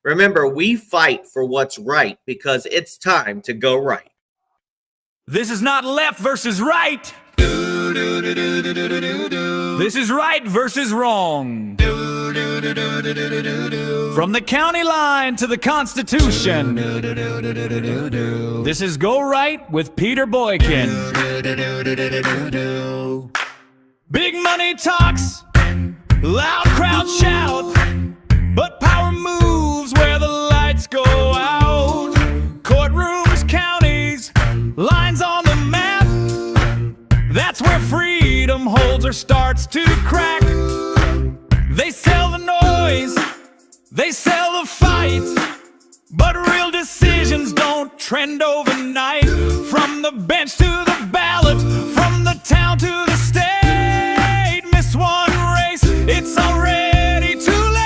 Remember, we fight for what's right because it's time to go right. This is not left versus right. This is right versus wrong. From the county line to the Constitution. This is Go Right with Peter Boykin. Big money talks, loud crowds shout, but power moves where the lights go out. Courtrooms, counties, lines on the map. That's where freedom holds or starts to crack. They sell the noise, they sell the fight, but real decisions don't trend overnight. From the bench to the ballot, from the town to the state, miss one race, it's already too late.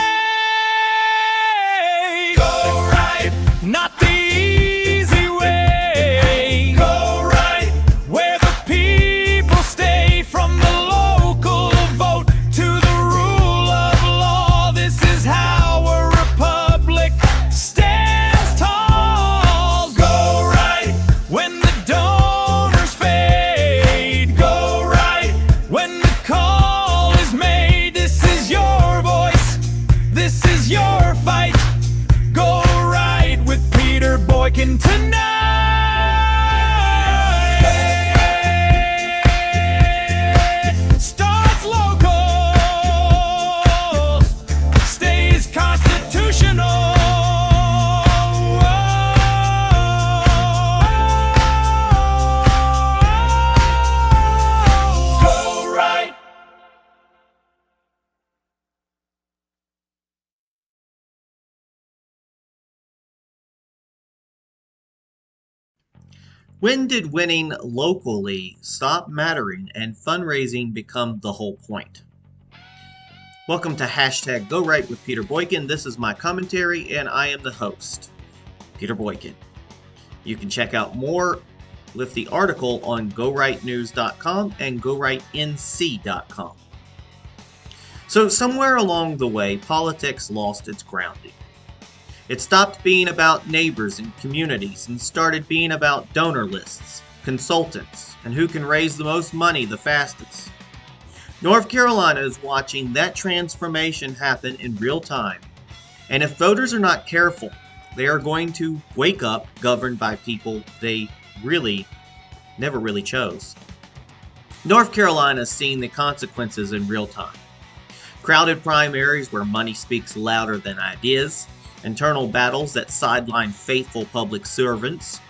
Go right, not the easy way. Go right, where the people stay. From the local vote to the rule of law, this is how a republic stands tall. Go right, when the donors fade. Go right, when the call is made. This is your voice, this is your fight. Go right with Peter Boykin tonight. Starts local, stays constitutional. Go right. When did winning locally stop mattering and fundraising become the whole point? Welcome to hashtag Go Right with Peter Boykin. This is my commentary and I am the host, Peter Boykin. You can check out more with the article on GoRightNews.com and GoRightNC.com. So somewhere along the way, politics lost its grounding. It stopped being about neighbors and communities and started being about donor lists, consultants, and who can raise the most money the fastest. North Carolina is watching that transformation happen in real time, and if voters are not careful, they are going to wake up governed by people they never really chose. North Carolina is seeing the consequences in real time. Crowded primaries where money speaks louder than ideas, internal battles that sideline faithful public servants,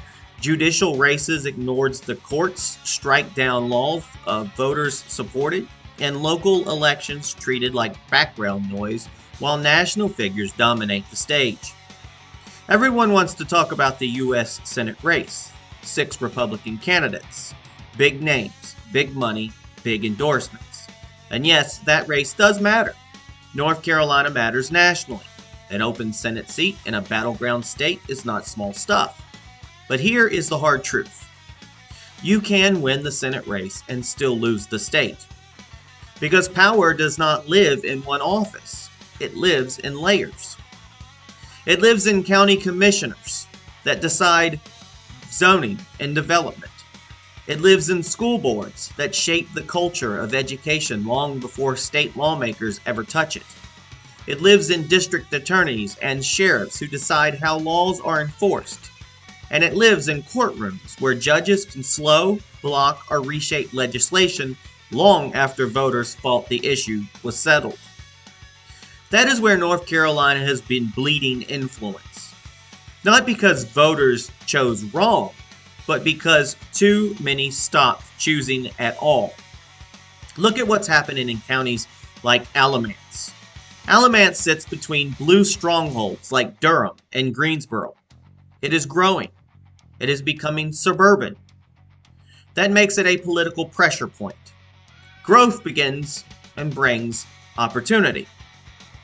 judicial races ignored the courts, strike down laws voters supported, and local elections treated like background noise while national figures dominate the stage. Everyone wants to talk about the U.S. Senate race. 6 Republican candidates, big names, big money, big endorsements. And yes, that race does matter. North Carolina matters nationally. An open Senate seat in a battleground state is not small stuff. But here is the hard truth. You can win the Senate race and still lose the state. Because power does not live in one office. It lives in layers. It lives in county commissioners that decide zoning and development. It lives in school boards that shape the culture of education long before state lawmakers ever touch it. It lives in district attorneys and sheriffs who decide how laws are enforced. And it lives in courtrooms where judges can slow, block, or reshape legislation long after voters thought the issue was settled. That is where North Carolina has been bleeding influence. Not because voters chose wrong, but because too many stopped choosing at all. Look at what's happening in counties like Alamance. Alamance sits between blue strongholds like Durham and Greensboro. It is growing. It is becoming suburban. That makes it a political pressure point. Growth begins and brings opportunity,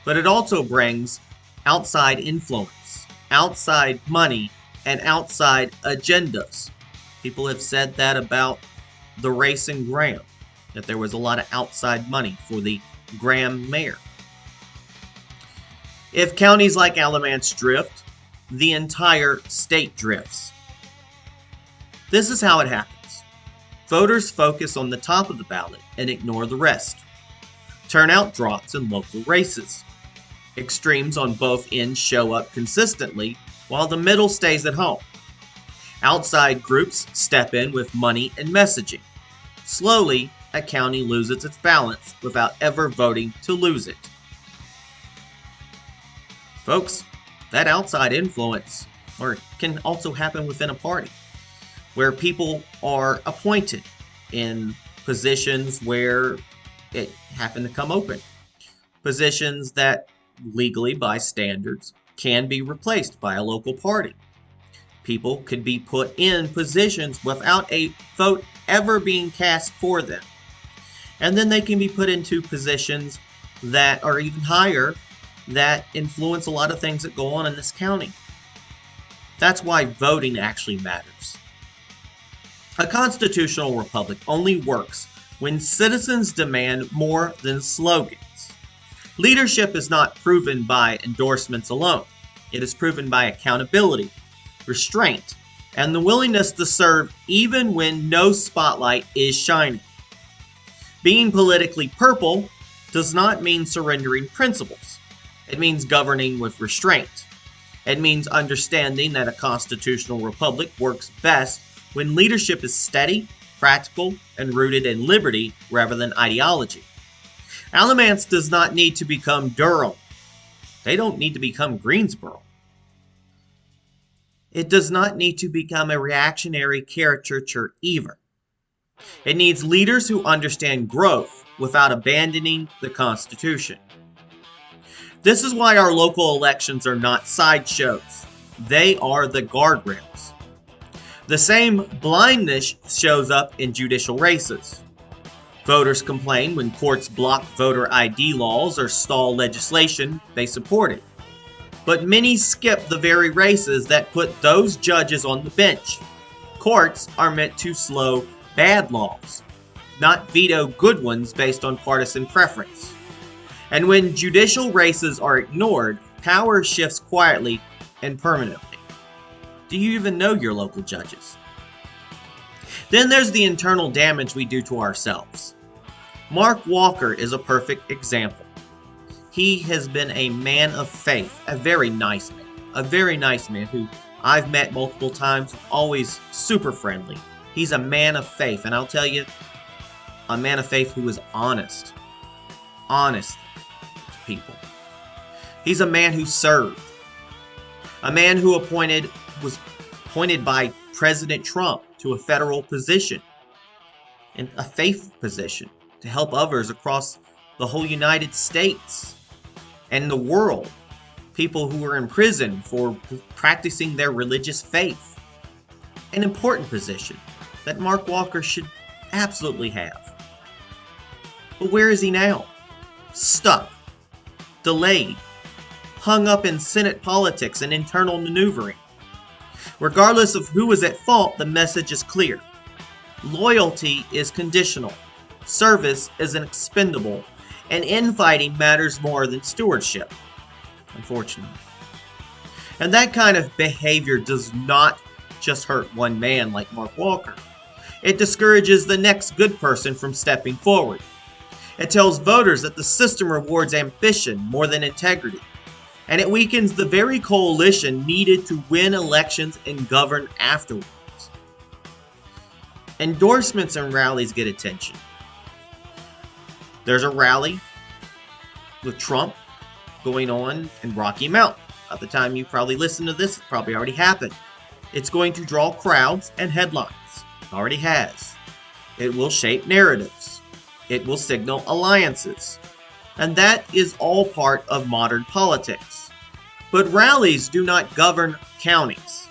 but it also brings outside influence, outside money, and outside agendas. People have said that about the race in Graham, that there was a lot of outside money for the Graham mayor. If counties like Alamance drift, the entire state drifts. This is how it happens. Voters focus on the top of the ballot and ignore the rest. Turnout drops in local races. Extremes on both ends show up consistently, while the middle stays at home. Outside groups step in with money and messaging. Slowly, a county loses its balance without ever voting to lose it. Folks, that outside influence can also happen within a party, where people are appointed in positions where it happened to come open. Positions that legally, by standards, can be replaced by a local party. People could be put in positions without a vote ever being cast for them. And then they can be put into positions that are even higher that influence a lot of things that go on in this county. That's why voting actually matters. A constitutional republic only works when citizens demand more than slogans. Leadership is not proven by endorsements alone. It is proven by accountability, restraint, and the willingness to serve even when no spotlight is shining. Being politically purple does not mean surrendering principles. It means governing with restraint. It means understanding that a constitutional republic works best when leadership is steady, practical, and rooted in liberty rather than ideology. Alamance does not need to become Durham. They don't need to become Greensboro. It does not need to become a reactionary caricature either. It needs leaders who understand growth without abandoning the Constitution. This is why our local elections are not sideshows. They are the guardrails. The same blindness shows up in judicial races. Voters complain when courts block voter ID laws or stall legislation they supported. But many skip the very races that put those judges on the bench. Courts are meant to slow bad laws, not veto good ones based on partisan preference. And when judicial races are ignored, power shifts quietly and permanently. Do you even know your local judges? Then there's the internal damage we do to ourselves. Mark Walker is a perfect example. He has been a man of faith, a very nice man who I've met multiple times, always super friendly. He's a man of faith, and I'll tell you, a man of faith who is honest to people. He's a man who served. A man who was appointed by President Trump to a federal position, and a faith position, to help others across the whole United States and the world. People who are in prison for practicing their religious faith. An important position that Mark Walker should absolutely have. But where is he now? Stuck, delayed, hung up in Senate politics and internal maneuvering. Regardless of who is at fault, the message is clear. Loyalty is conditional. Service is expendable. And infighting matters more than stewardship, unfortunately. And that kind of behavior does not just hurt one man like Mark Walker. It discourages the next good person from stepping forward. It tells voters that the system rewards ambition more than integrity. And it weakens the very coalition needed to win elections and govern afterwards. Endorsements and rallies get attention. There's a rally with Trump going on in Rocky Mountain. By the time you probably listen to this, it probably already happened. It's going to draw crowds and headlines. It already has. It will shape narratives. It will signal alliances. And that is all part of modern politics. But rallies do not govern counties.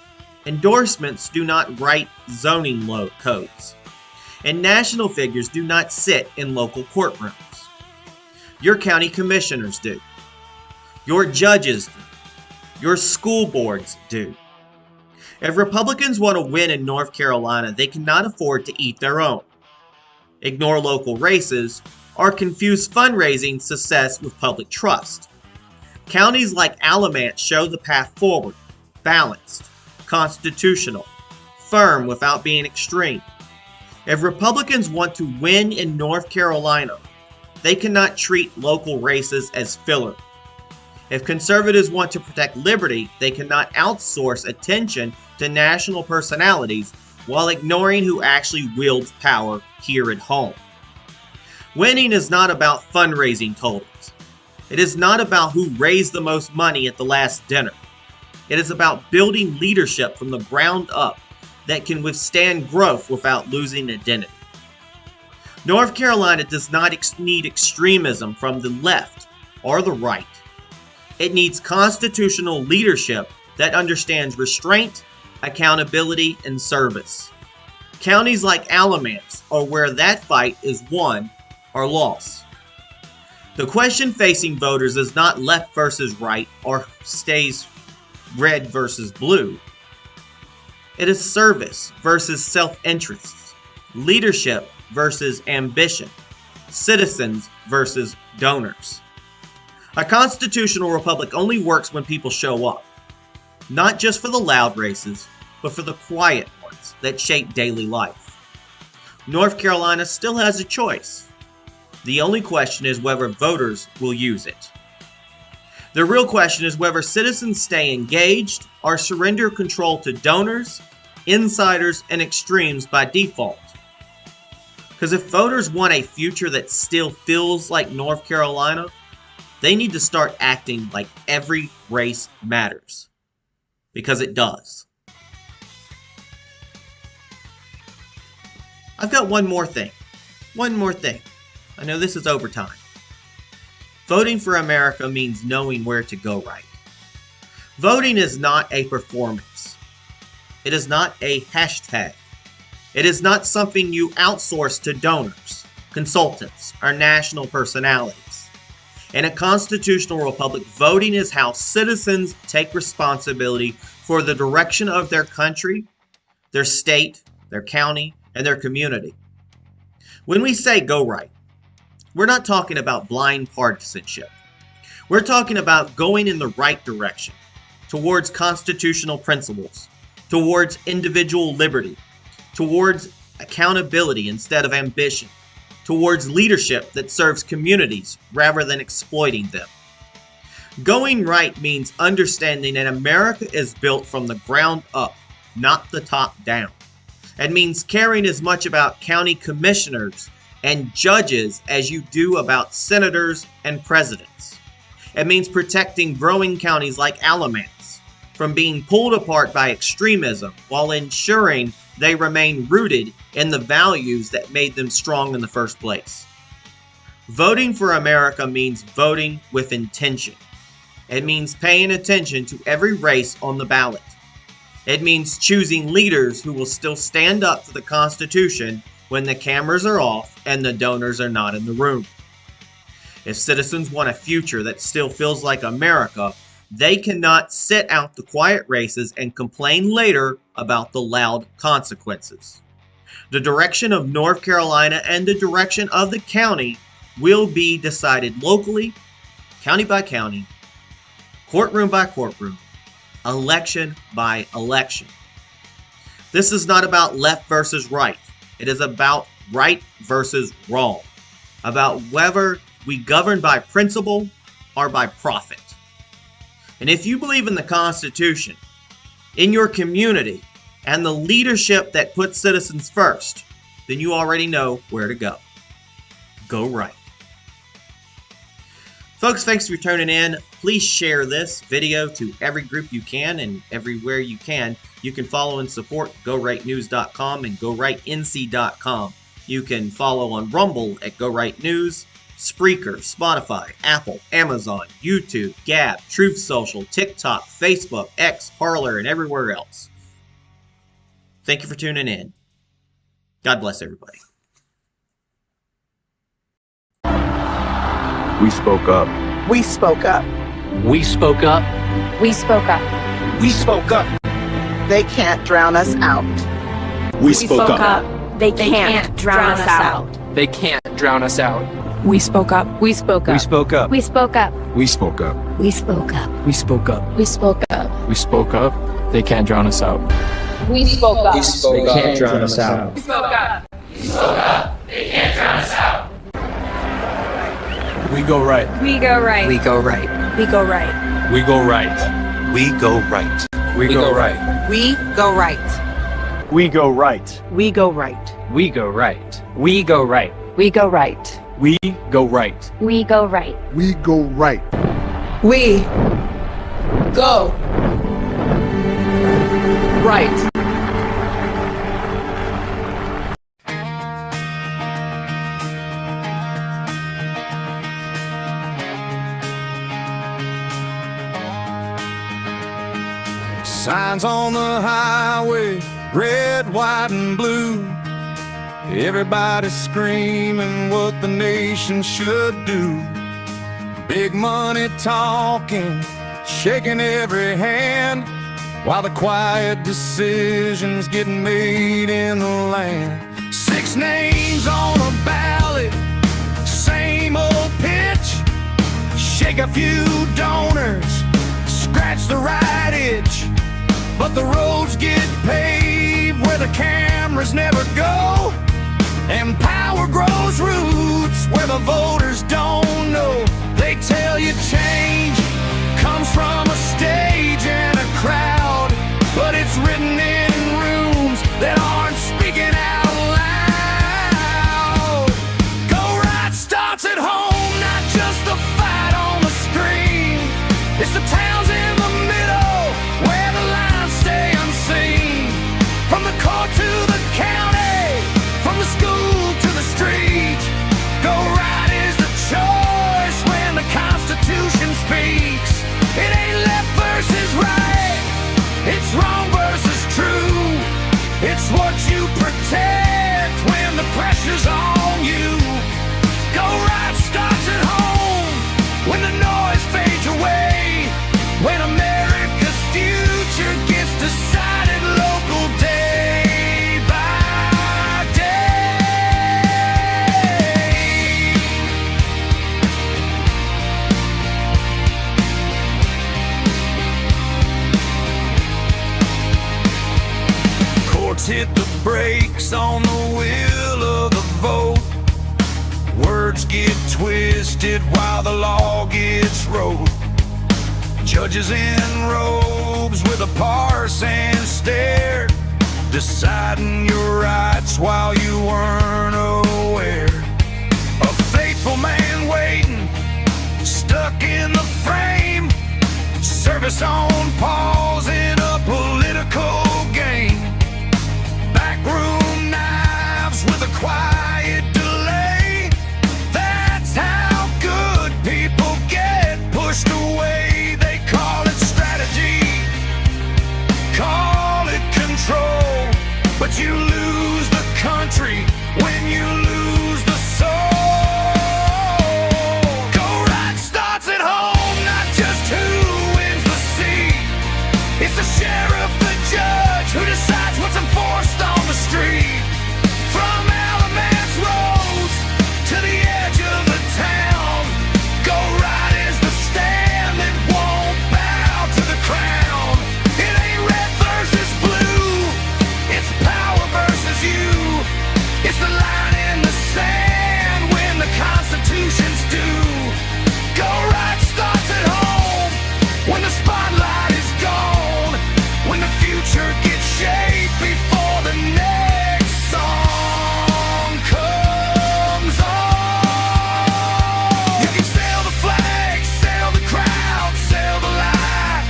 Endorsements do not write zoning codes. And national figures do not sit in local courtrooms. Your county commissioners do. Your judges do. Your school boards do. If Republicans want to win in North Carolina, they cannot afford to eat their own, ignore local races, or confuse fundraising success with public trust. Counties like Alamance show the path forward, balanced, constitutional, firm without being extreme. If Republicans want to win in North Carolina, they cannot treat local races as filler. If conservatives want to protect liberty, they cannot outsource attention to national personalities while ignoring who actually wields power here at home. Winning is not about fundraising totals. It is not about who raised the most money at the last dinner. It is about building leadership from the ground up that can withstand growth without losing identity. North Carolina does not need extremism from the left or the right. It needs constitutional leadership that understands restraint, accountability, and service. Counties like Alamance are where that fight is won or lost. The question facing voters is not left versus right or stays red versus blue. It is service versus self-interest, leadership versus ambition, citizens versus donors. A constitutional republic only works when people show up, not just for the loud races, but for the quiet ones that shape daily life. North Carolina still has a choice. The only question is whether voters will use it. The real question is whether citizens stay engaged or surrender control to donors, insiders, and extremes by default. Because if voters want a future that still feels like North Carolina, they need to start acting like every race matters. Because it does. I've got one more thing. One more thing. I know this is overtime. Voting for America means knowing where to go right. Voting is not a performance. It is not a hashtag. It is not something you outsource to donors, consultants, or national personalities. In a constitutional republic, voting is how citizens take responsibility for the direction of their country, their state, their county, and their community. When we say go right, we're not talking about blind partisanship. We're talking about going in the right direction, towards constitutional principles, towards individual liberty, towards accountability instead of ambition, towards leadership that serves communities rather than exploiting them. Going right means understanding that America is built from the ground up, not the top down. It means caring as much about county commissioners and judges as you do about senators and presidents. It means protecting growing counties like Alamance from being pulled apart by extremism while ensuring they remain rooted in the values that made them strong in the first place. Voting for America means voting with intention. It means paying attention to every race on the ballot. It means choosing leaders who will still stand up for the Constitution when the cameras are off and the donors are not in the room. If citizens want a future that still feels like America, they cannot sit out the quiet races and complain later about the loud consequences. The direction of North Carolina and the direction of the county will be decided locally, county by county, courtroom by courtroom, election by election. This is not about left versus right. It is about right versus wrong, about whether we govern by principle or by profit. And if you believe in the Constitution, in your community, and the leadership that puts citizens first, then you already know where to go. Go right. Folks, thanks for tuning in. Please share this video to every group you can and everywhere you can. You can follow and support GoRightNews.com and GoRightNC.com. You can follow on Rumble at GoRightNews, Spreaker, Spotify, Apple, Amazon, YouTube, Gab, Truth Social, TikTok, Facebook, X, Parler, and everywhere else. Thank you for tuning in. God bless everybody. We spoke up. We spoke up. We spoke up. We spoke up. We spoke up. They can't drown us out. We spoke up. They can't drown us out. They can't drown us out. We spoke up. We spoke up. We spoke up. We spoke up. We spoke up. We spoke up. We spoke up. We spoke up. We spoke up. They can't drown us out. We spoke up. They can't drown us out. We spoke up. We spoke up. They can't drown us out. We go right. We go right. We go right. We go right. We go right. We go right. We go right. We go right. We go right. We go right. We go right. We go right. We go right. We go right. We go right. We go right. We go right. Signs on the highway, red, white, and blue. Everybody's screaming what the nation should do. Big money talking, shaking every hand, while the quiet decisions getting made in the land. 6 names on a ballot, same old pitch. Shake a few donors, scratch the right itch. But the roads get paved where the cameras never go, and power grows roots where the voters don't know. They tell you change comes from a stage and a crowd, but it's written in rooms that aren't speaking out loud. Go right starts at home, not just the fight on the screen. It's the towns in the middle where the lines stay unseen. From the court to the county, from the school to the street. Go right is the choice when the Constitution speaks. It ain't left versus right, it's wrong versus true. It's what you protect when the pressure's on you. Go right starts at home, when the noise fades away, when America's future gets decided local day by day. Courts hit the brakes on the will of the vote. Words get twisted while the law gets wrote. Judges in robes with a parse and stare, deciding your rights while you weren't aware. A faithful man waiting, stuck in the frame. Service on pause in a political game. Backroom knives with a quiet delay. That's how good people get pushed away. They call it strategy, call it control, but you lose the country when you lose the soul. Go right starts at home, not just who wins the seat. It's the sheriff, the judge, who decides what's enforced on the street. From Alamance roads to the edge of the town, go right is the stand that won't bow to the crown. It ain't red versus blue, it's power versus you. It's the line in the sand when the Constitution's due. Go right starts at home, when the spotlight is gone, when the future gets shaped before the next song comes on. You can sell the flag, sell the crowd, sell the lie,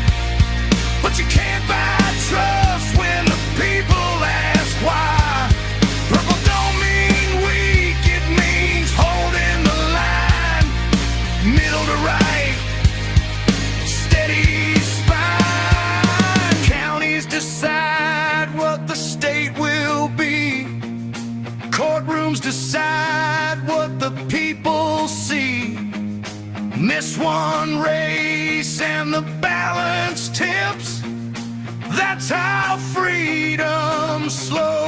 but you can't buy trust when the people ask why. Purple don't mean weak, it means holding the line. Middle to right, steady spine. Counties decide what the state will be. Courtrooms decide what the people see. Miss one race and the balance tips. That's how freedom slows